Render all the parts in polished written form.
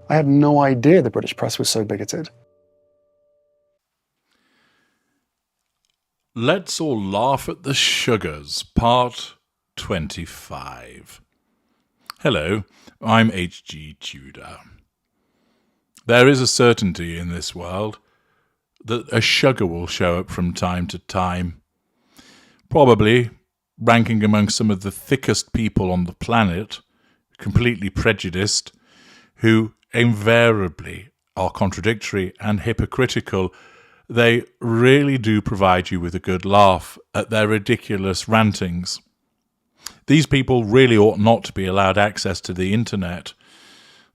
I had no idea the British press was so bigoted. Let's all laugh at the sugars, part 25. Hello, I'm H.G. Tudor. There is a certainty in this world that a sugar will show up from time to time, probably ranking among some of the thickest people on the planet, completely prejudiced, who invariably are contradictory and hypocritical. They really do provide you with a good laugh at their ridiculous rantings. These people really ought not to be allowed access to the internet.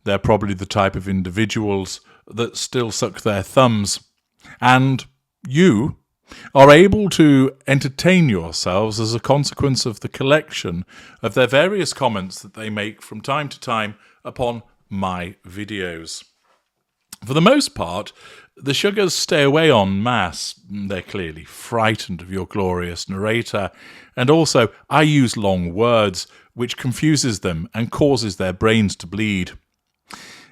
They're probably the type of individuals that still suck their thumbs. And you are able to entertain yourselves as a consequence of the collection of their various comments that they make from time to time upon my videos. For the most part, the sugars stay away en masse. They're clearly frightened of your glorious narrator, and also I use long words, which confuses them and causes their brains to bleed.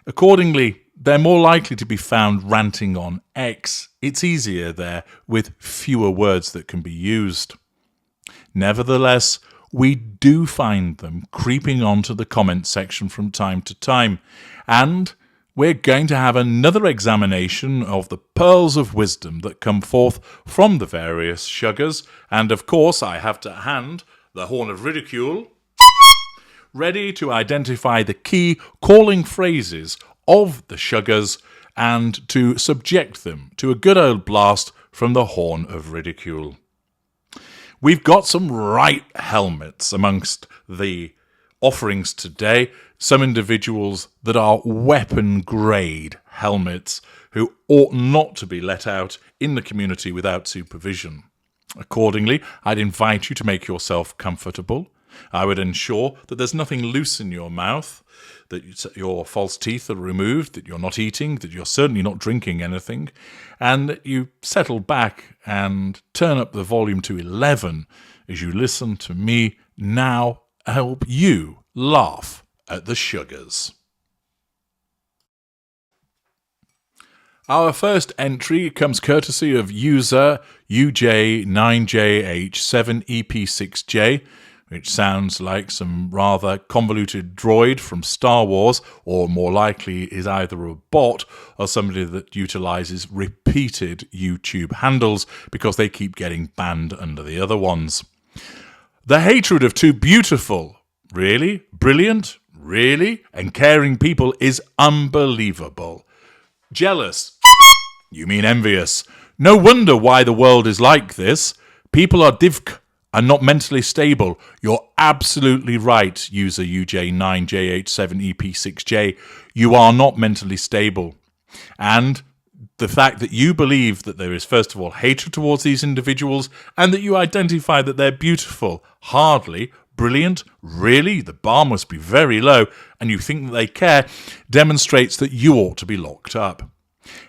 Accordingly, they're more likely to be found ranting on X. It's easier there, with fewer words that can be used. Nevertheless, we do find them creeping onto the comment section from time to time, and we're going to have another examination of the pearls of wisdom that come forth from the various sugars, and of course I have to hand the horn of ridicule, ready to identify the key calling phrases of the sugars and to subject them to a good old blast from the horn of ridicule. We've got some right helmets amongst the offerings today, some individuals that are weapon-grade helmets who ought not to be let out in the community without supervision. Accordingly, I'd invite you to make yourself comfortable. I would ensure that there's nothing loose in your mouth, that your false teeth are removed, that you're not eating, that you're certainly not drinking anything, and that you settle back and turn up the volume to 11 as you listen to me now help you laugh at the sugars. Our first entry comes courtesy of user UJ9JH7EP6J, which sounds like some rather convoluted droid from Star Wars, or more likely is either a bot or somebody that utilizes repeated YouTube handles because they keep getting banned under the other ones. The hatred of two beautiful, really, brilliant, really, and caring people is unbelievable. Jealous. You mean envious. No wonder why the world is like this. People are divk and not mentally stable. You're absolutely right, user UJ9JH7EP6J. You are not mentally stable. And the fact that you believe that there is, first of all, hatred towards these individuals, and that you identify that they're beautiful, hardly, brilliant, really, the bar must be very low, and you think that they care, demonstrates that you ought to be locked up.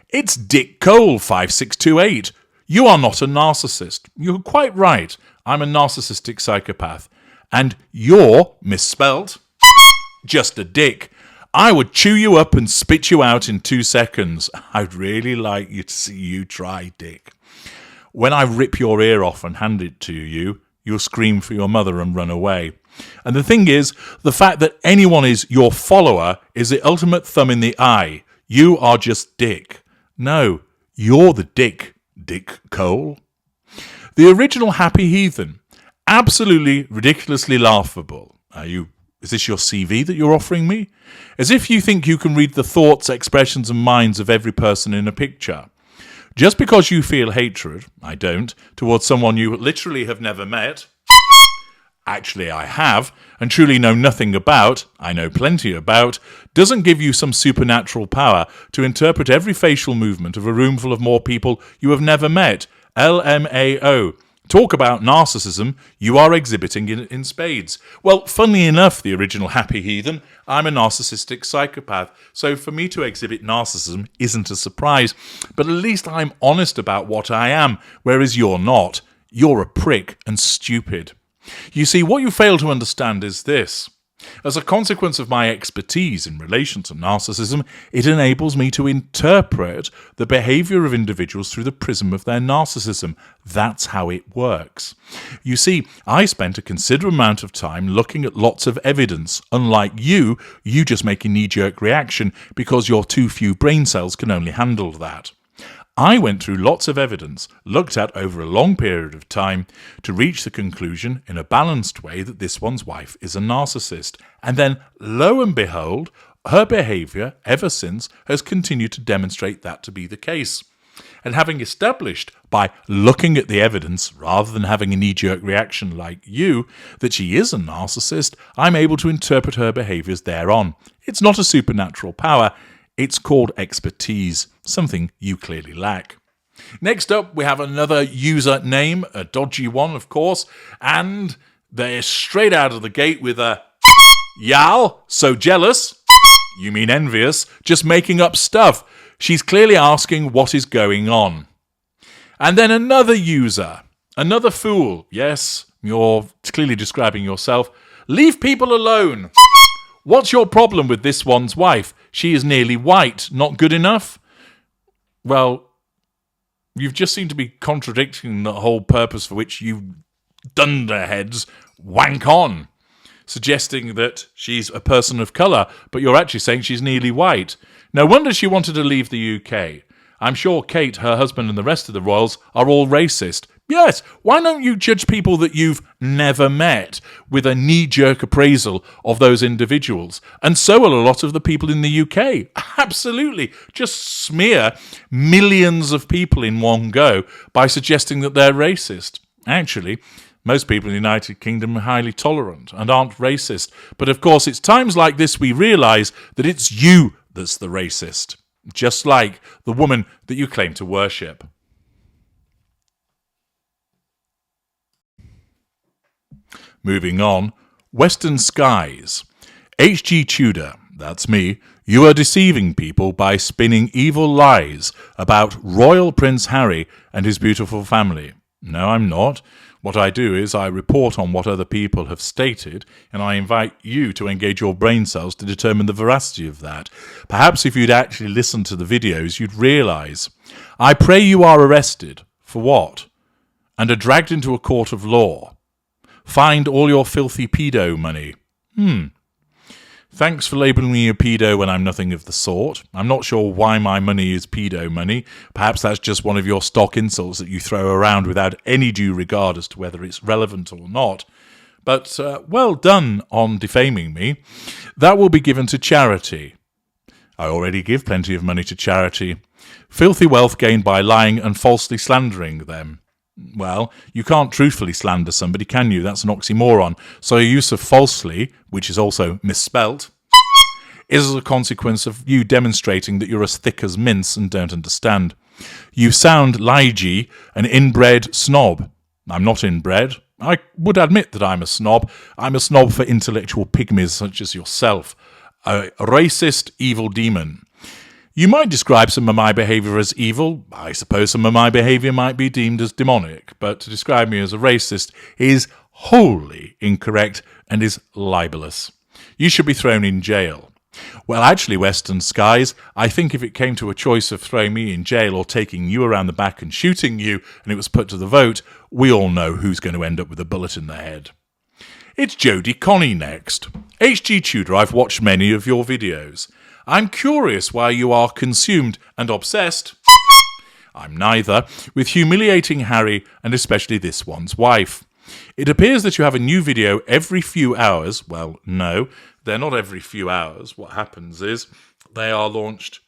It's Dick Cole 5628. You are not a narcissist. You're quite right. I'm a narcissistic psychopath. And you're, misspelt, just a dick. I would chew you up and spit you out in 2 seconds. I'd really like you to see you try, Dick. When I rip your ear off and hand it to you, you'll scream for your mother and run away. And the thing is, the fact that anyone is your follower is the ultimate thumb in the eye. You are just Dick. No, you're the dick, Dick Cole. The original Happy Heathen. Absolutely ridiculously laughable. Is this your CV that you're offering me? As if you think you can read the thoughts, expressions and minds of every person in a picture. Just because you feel hatred, I don't, towards someone you literally have never met, actually I have, and truly know nothing about, I know plenty about, doesn't give you some supernatural power to interpret every facial movement of a room full of more people you have never met. LMAO. Talk about narcissism, you are exhibiting in spades. Well, funnily enough, the original Happy Heathen, I'm a narcissistic psychopath, so for me to exhibit narcissism isn't a surprise, but at least I'm honest about what I am, whereas you're not. You're a prick and stupid. You see, what you fail to understand is this. As a consequence of my expertise in relation to narcissism, it enables me to interpret the behaviour of individuals through the prism of their narcissism. That's how it works. You see, I spent a considerable amount of time looking at lots of evidence. Unlike you just make a knee-jerk reaction because your too few brain cells can only handle that. I went through lots of evidence, looked at over a long period of time, to reach the conclusion in a balanced way that this one's wife is a narcissist. And then, lo and behold, her behaviour ever since has continued to demonstrate that to be the case. And having established by looking at the evidence, rather than having a knee-jerk reaction like you, that she is a narcissist, I'm able to interpret her behaviours thereon. It's not a supernatural power. It's called expertise, something you clearly lack. Next up, we have another user name, a dodgy one, of course, and they're straight out of the gate with a "Yal, so jealous, you mean envious, just making up stuff." She's clearly asking what is going on. And then another user, another fool. Yes, you're clearly describing yourself. "Leave people alone. What's your problem with this one's wife? She is nearly white. Not good enough?" Well, you've just seemed to be contradicting the whole purpose for which you dunderheads wank on, suggesting that she's a person of colour, but you're actually saying she's nearly white. No wonder she wanted to leave the UK. I'm sure Kate, her husband, and the rest of the royals are all racist. Yes, why don't you judge people that you've never met with a knee-jerk appraisal of those individuals? And so will a lot of the people in the UK. Absolutely. Just smear millions of people in one go by suggesting that they're racist. Actually, most people in the United Kingdom are highly tolerant and aren't racist. But of course, it's times like this we realise that it's you that's the racist. Just like the woman that you claim to worship. Moving on, Western Skies. H.G. Tudor, that's me, you are deceiving people by spinning evil lies about Royal Prince Harry and his beautiful family. No, I'm not. What I do is I report on what other people have stated, and I invite you to engage your brain cells to determine the veracity of that. Perhaps if you'd actually listened to the videos, you'd realise. I pray you are arrested. For what? And are dragged into a court of law. Find all your filthy pedo money. Thanks for labelling me a pedo when I'm nothing of the sort. I'm not sure why my money is pedo money. Perhaps that's just one of your stock insults that you throw around without any due regard as to whether it's relevant or not. But well done on defaming me. That will be given to charity. I already give plenty of money to charity. Filthy wealth gained by lying and falsely slandering them. Well, you can't truthfully slander somebody, can you? That's an oxymoron. So your use of falsely, which is also misspelt, is as a consequence of you demonstrating that you're as thick as mince and don't understand. You sound Lige, an inbred snob. I'm not inbred. I would admit that I'm a snob. I'm a snob for intellectual pygmies such as yourself. A racist evil demon. You might describe some of my behaviour as evil. I suppose some of my behaviour might be deemed as demonic, but to describe me as a racist is wholly incorrect and is libelous. You should be thrown in jail. Well, actually, Western Skies, I think if it came to a choice of throwing me in jail or taking you around the back and shooting you, and it was put to the vote, we all know who's going to end up with a bullet in their head. It's Jodie Connie next. H.G. Tudor, I've watched many of your videos. I'm curious why you are consumed and obsessed, I'm neither, with humiliating Harry and especially this one's wife. It appears that you have a new video every few hours. Well, no, they're not every few hours. What happens is they are launched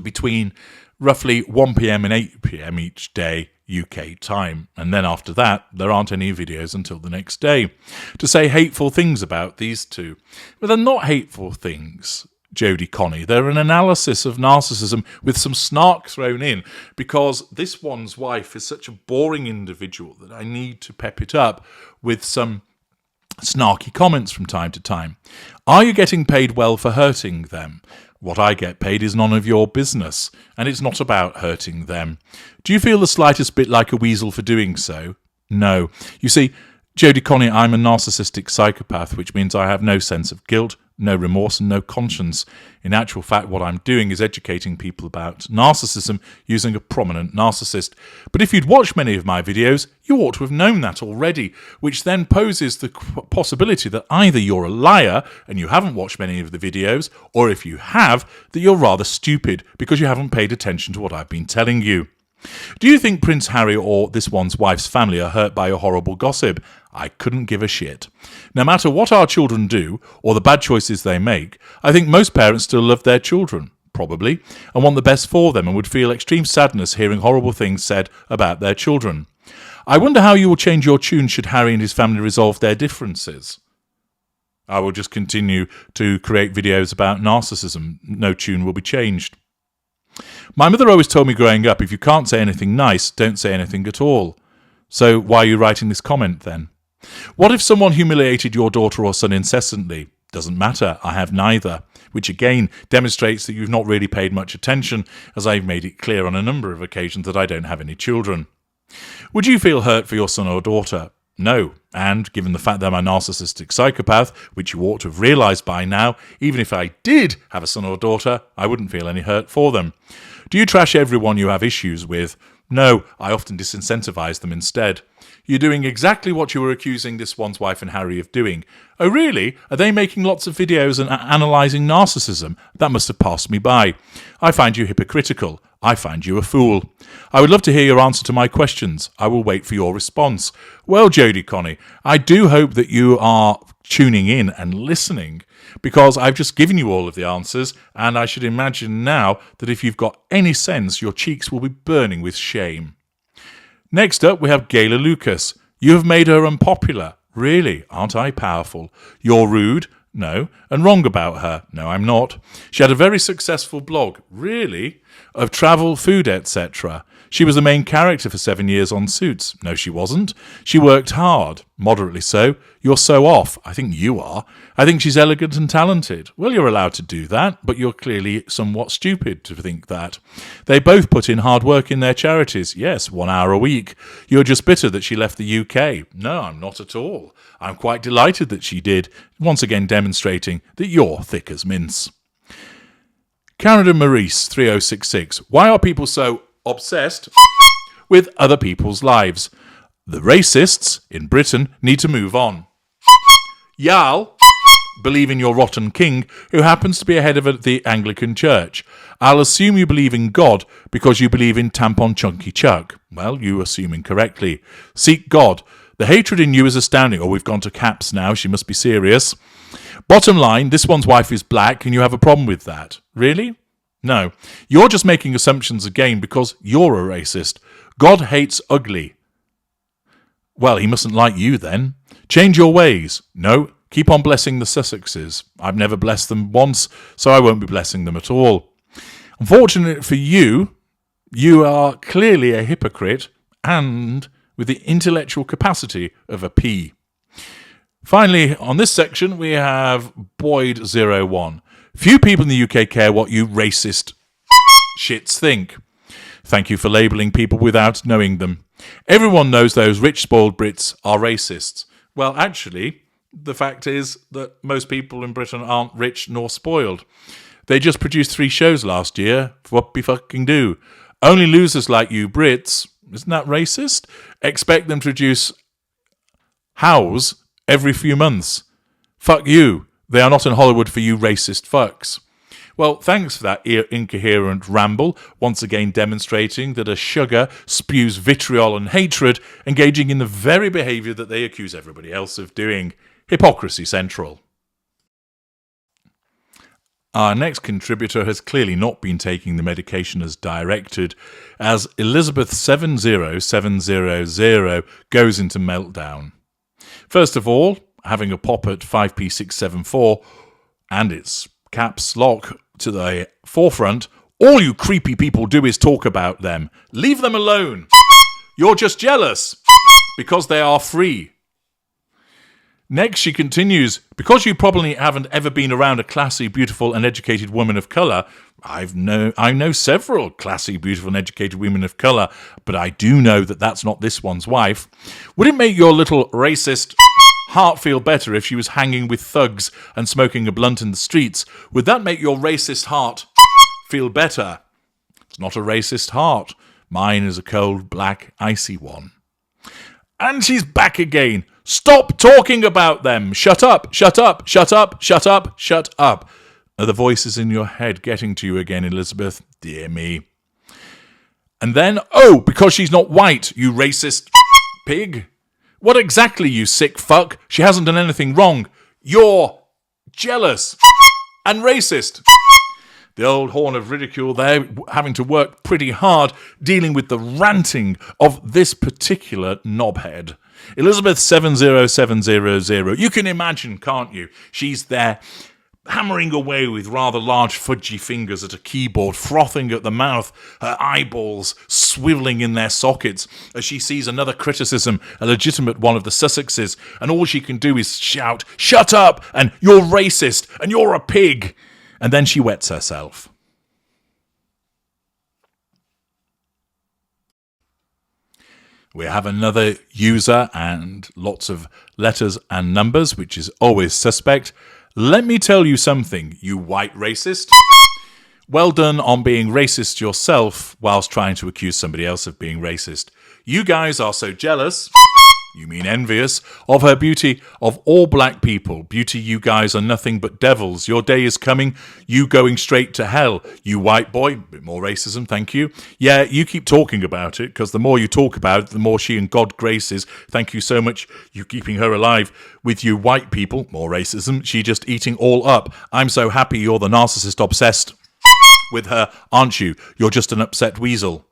between roughly 1 p.m. and 8 p.m. each day, UK time. And then after that, there aren't any videos until the next day to say hateful things about these two. But they're not hateful things, Jodie Connie. They're an analysis of narcissism with some snark thrown in, because this one's wife is such a boring individual that I need to pep it up with some snarky comments from time to time. Are you getting paid well for hurting them? What I get paid is none of your business, and it's not about hurting them. Do you feel the slightest bit like a weasel for doing so? No. You see, Jodie Connie, I'm a narcissistic psychopath, which means I have no sense of guilt, no remorse and no conscience. In actual fact, what I'm doing is educating people about narcissism using a prominent narcissist. But if you'd watched many of my videos, you ought to have known that already, which then poses the possibility that either you're a liar and you haven't watched many of the videos, or if you have, that you're rather stupid because you haven't paid attention to what I've been telling you. Do you think Prince Harry or this one's wife's family are hurt by your horrible gossip? I couldn't give a shit. No matter what our children do, or the bad choices they make, I think most parents still love their children, probably, and want the best for them and would feel extreme sadness hearing horrible things said about their children. I wonder how you will change your tune should Harry and his family resolve their differences. I will just continue to create videos about narcissism. No tune will be changed. My mother always told me growing up, if you can't say anything nice, don't say anything at all. So why are you writing this comment then? What if someone humiliated your daughter or son incessantly? Doesn't matter, I have neither. Which again demonstrates that you've not really paid much attention, as I've made it clear on a number of occasions that I don't have any children. Would you feel hurt for your son or daughter? No, and given the fact that I'm a narcissistic psychopath, which you ought to have realised by now, even if I did have a son or daughter, I wouldn't feel any hurt for them. Do you trash everyone you have issues with? No, I often disincentivize them instead. You're doing exactly what you were accusing this one's wife and Harry of doing. Oh really? Are they making lots of videos and analysing narcissism? That must have passed me by. I find you hypocritical. I find you a fool. I would love to hear your answer to my questions. I will wait for your response. Well, Jodie Connie, I do hope that you are tuning in and listening, because I've just given you all of the answers, and I should imagine now that if you've got any sense, your cheeks will be burning with shame. Next up, we have Gayla Lucas. You have made her unpopular. Really? Aren't I powerful? You're rude? No. And wrong about her? No, I'm not. She had a very successful blog. Really? Of travel, food, etc. She was the main character for 7 years on Suits. No, she wasn't. She worked hard. Moderately so. You're so off. I think you are. I think she's elegant and talented. Well, you're allowed to do that, but you're clearly somewhat stupid to think that. They both put in hard work in their charities. Yes, 1 hour a week. You're just bitter that she left the UK. No, I'm not at all. I'm quite delighted that she did, once again demonstrating that you're thick as mince. Canada Maurice 3066. Why are people so obsessed with other people's lives? The racists in Britain need to move on. Y'all believe in your rotten king, who happens to be a head of the Anglican Church. I'll assume you believe in God because you believe in tampon chunky Chuck. Well, you assume incorrectly. Seek God. The hatred in you is astounding. Oh, we've gone to caps now. She must be serious. Bottom line, this one's wife is black and you have a problem with that. Really? No. You're just making assumptions again because you're a racist. God hates ugly. Well, he mustn't like you then. Change your ways. No. Keep on blessing the Sussexes. I've never blessed them once, so I won't be blessing them at all. Unfortunately for you, you are clearly a hypocrite and with the intellectual capacity of a pea. Finally, on this section, we have Boyd01. Few people in the UK care what you racist shits think. Thank you for labelling people without knowing them. Everyone knows those rich, spoiled Brits are racists. Well, actually, the fact is that most people in Britain aren't rich nor spoiled. They just produced 3 shows last year. What we fucking do? Only losers like you Brits, isn't that racist? Expect them to produce Hows every few months. Fuck you. They are not in Hollywood for you racist fucks. Well, thanks for that incoherent ramble, once again demonstrating that a sugar spews vitriol and hatred, engaging in the very behaviour that they accuse everybody else of doing. Hypocrisy central. Our next contributor has clearly not been taking the medication as directed, as Elizabeth 70700 goes into meltdown. First of all, having a pop at 5p674 and its caps lock to the forefront, all you creepy people do is talk about them. Leave them alone. You're just jealous because they are free. Next, she continues, because you probably haven't ever been around a classy, beautiful, and educated woman of colour. I know several classy, beautiful, and educated women of colour, but I do know that that's not this one's wife. Would it make your little racist heart feel better if she was hanging with thugs and smoking a blunt in the streets? Would that make your racist heart feel better? It's not a racist heart. Mine is a cold, black, icy one. And she's back again. Stop talking about them. Shut up, shut up, shut up, shut up, shut up. Are the voices in your head getting to you again, Elizabeth? Dear me. And then, oh, because she's not white, you racist pig. What exactly, you sick fuck? She hasn't done anything wrong. You're jealous and racist. The old horn of ridicule there, having to work pretty hard dealing with the ranting of this particular knobhead. Elizabeth 70700. You can imagine, can't you? She's there hammering away with rather large fudgy fingers at a keyboard, frothing at the mouth, her eyeballs swivelling in their sockets as she sees another criticism, a legitimate one of the Sussexes, and all she can do is shout, "Shut up!" and "You're racist!" and "You're a pig!" And then she wets herself. We have another user and lots of letters and numbers, which is always suspect. Let me tell you something, you white racist. Well done on being racist yourself whilst trying to accuse somebody else of being racist. You guys are so jealous, you mean envious, of her beauty, of all black people. Beauty, you guys are nothing but devils. Your day is coming, you going straight to hell. You white boy, a bit more racism, thank you. Yeah, you keep talking about it, because the more you talk about it, the more she and God graces. Thank you so much, you keeping her alive. With you white people, more racism, she just eating all up. I'm so happy you're the narcissist obsessed with her, aren't you? You're just an upset weasel.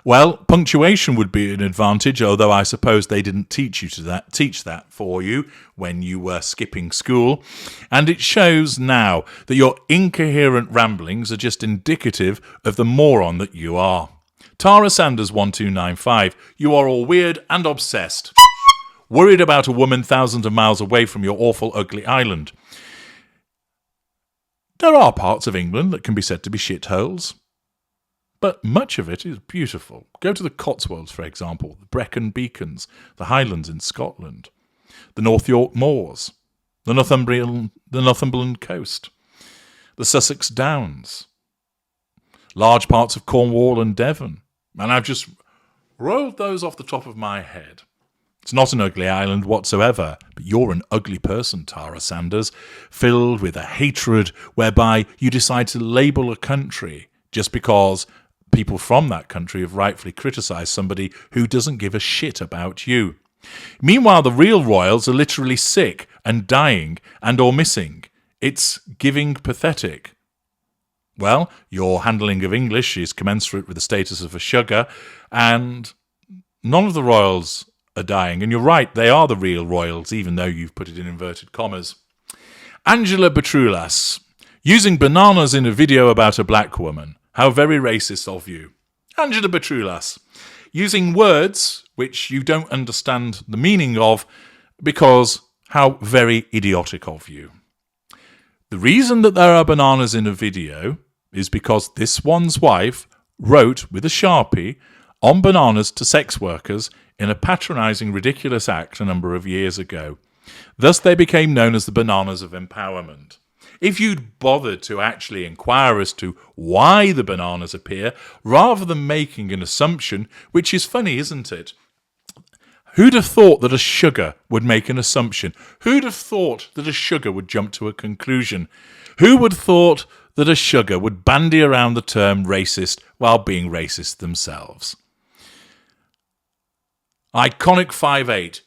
Well, punctuation would be an advantage, although I suppose they didn't teach that for you when you were skipping school. And it shows now that your incoherent ramblings are just indicative of the moron that you are. Tara Sanders 1295, you are all weird and obsessed. Worried about a woman thousands of miles away from your awful, ugly island. There are parts of England that can be said to be shitholes, but much of it is beautiful. Go to the Cotswolds, for example, the Brecon Beacons, the Highlands in Scotland, the North York Moors, the Northumberland coast, the Sussex Downs, large parts of Cornwall and Devon. And I've just rolled those off the top of my head. It's not an ugly island whatsoever, but you're an ugly person, Tara Sanders, filled with a hatred whereby you decide to label a country just because people from that country have rightfully criticised somebody who doesn't give a shit about you. Meanwhile, the real royals are literally sick and dying and or missing. It's giving pathetic. Well, your handling of English is commensurate with the status of a sugar, and none of the royals are dying. And you're right, they are the real royals, even though you've put it in inverted commas. Angela Petrulas, using bananas in a video about a black woman. How very racist of you. Angela Petrulas, using words which you don't understand the meaning of, because how very idiotic of you. The reason that there are bananas in a video is because this one's wife wrote with a Sharpie on bananas to sex workers in a patronising, ridiculous act a number of years ago. Thus they became known as the bananas of empowerment. If you'd bothered to actually inquire as to why the bananas appear, rather than making an assumption, which is funny, isn't it? Who'd have thought that a sugar would make an assumption? Who'd have thought that a sugar would jump to a conclusion? Who would have thought that a sugar would bandy around the term racist while being racist themselves? Iconic 5'8".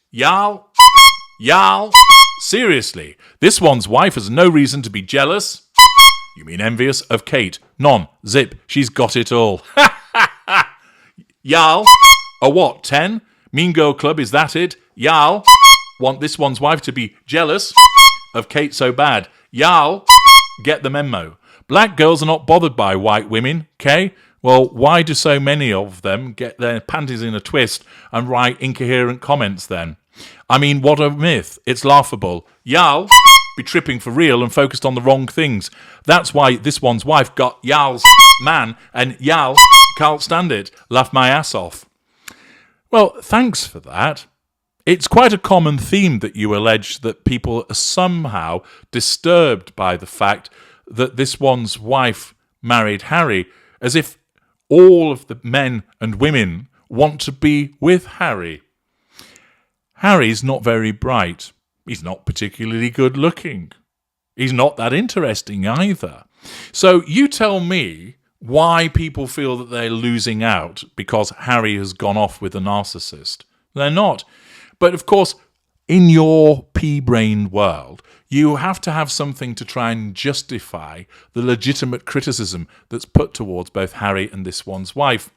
Y'all. Seriously, this one's wife has no reason to be jealous. You mean envious of Kate? None. Zip. She's got it all. Y'all. A what, 10? Mean Girl Club, is that it? Y'all. Want this one's wife to be jealous of Kate so bad. Y'all. Get the memo. Black girls are not bothered by white women, okay? Well, why do so many of them get their panties in a twist and write incoherent comments then? I mean, what a myth. It's laughable. Y'all be tripping for real and focused on the wrong things. That's why this one's wife got y'all's man and y'all can't stand it. Laugh my ass off. Well, thanks for that. It's quite a common theme that you allege that people are somehow disturbed by the fact that this one's wife married Harry, as if all of the men and women want to be with Harry. Harry's not very bright. He's not particularly good looking. He's not that interesting either. So you tell me why people feel that they're losing out because Harry has gone off with a narcissist. They're not. But of course, in your pea-brained world, you have to have something to try and justify the legitimate criticism that's put towards both Harry and this one's wife.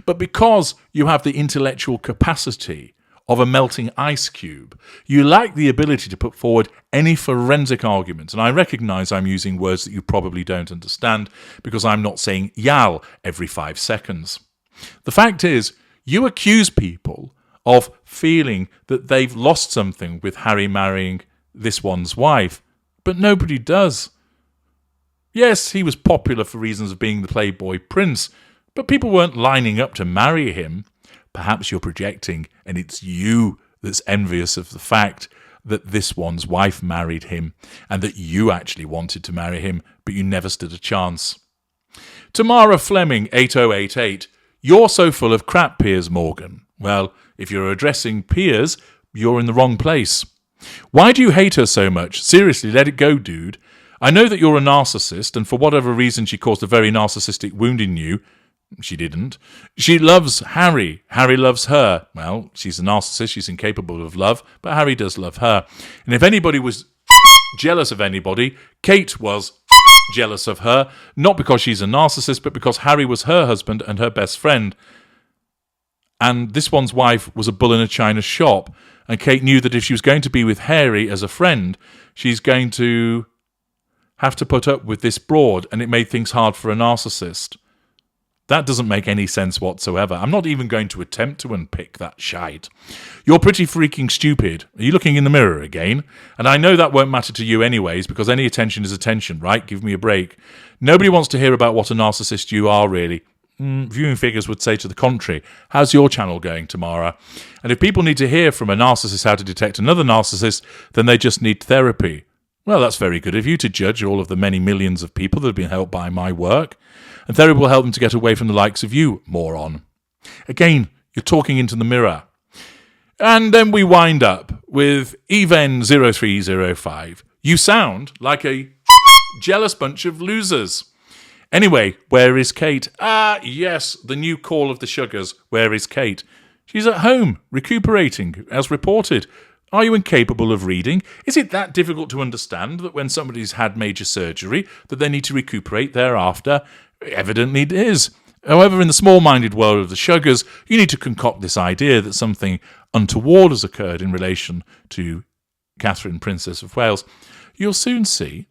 But because you have the intellectual capacity of a melting ice cube, you lack the ability to put forward any forensic argument. And I recognise I'm using words that you probably don't understand because I'm not saying yal every 5 seconds. The fact is, you accuse people of feeling that they've lost something with Harry marrying this one's wife, but nobody does. Yes, he was popular for reasons of being the Playboy Prince, but people weren't lining up to marry him. Perhaps you're projecting, and it's you that's envious of the fact that this one's wife married him, and that you actually wanted to marry him, but you never stood a chance. Tamara Fleming, 8088, you're so full of crap, Piers Morgan. Well, if you're addressing Piers, you're in the wrong place. Why do you hate her so much? Seriously, let it go, dude. I know that you're a narcissist, and for whatever reason she caused a very narcissistic wound in you. She didn't. She loves Harry. Harry loves her. Well, she's a narcissist. She's incapable of love, but Harry does love her. And if anybody was jealous of anybody, Kate was jealous of her, not because she's a narcissist, but because Harry was her husband and her best friend. And this one's wife was a bull in a china shop, and Kate knew that if she was going to be with Harry as a friend, she's going to have to put up with this broad, and it made things hard for a narcissist. That doesn't make any sense whatsoever. I'm not even going to attempt to unpick that shite. You're pretty freaking stupid. Are you looking in the mirror again? And I know that won't matter to you anyways, because any attention is attention, right? Give me a break. Nobody wants to hear about what a narcissist you are, really. Viewing figures would say to the contrary. How's your channel going, Tamara? And if people need to hear from a narcissist how to detect another narcissist, then they just need therapy. Well, that's very good of you to judge all of the many millions of people that have been helped by my work. And therapy will help them to get away from the likes of you, moron. Again, you're talking into the mirror. And then we wind up with Even0305. You sound like a jealous bunch of losers. Anyway, where is Kate? Ah, yes, the new call of the sugars. Where is Kate? She's at home, recuperating, as reported. Are you incapable of reading? Is it that difficult to understand that when somebody's had major surgery, that they need to recuperate thereafter? Evidently it is. However, in the small-minded world of the sugars, you need to concoct this idea that something untoward has occurred in relation to Catherine, Princess of Wales. You'll soon see.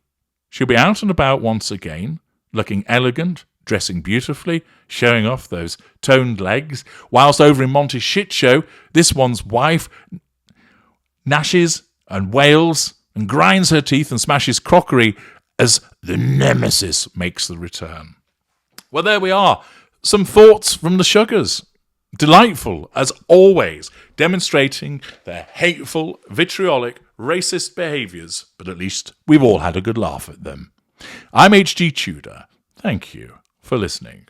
She'll be out and about once again, looking elegant, dressing beautifully, showing off those toned legs, whilst over in Monty's shit show, this one's wife gnashes and wails and grinds her teeth and smashes crockery as the nemesis makes the return. Well, there we are. Some thoughts from the sugars. Delightful, as always, demonstrating their hateful, vitriolic, racist behaviours, but at least we've all had a good laugh at them. I'm H.G. Tudor. Thank you for listening.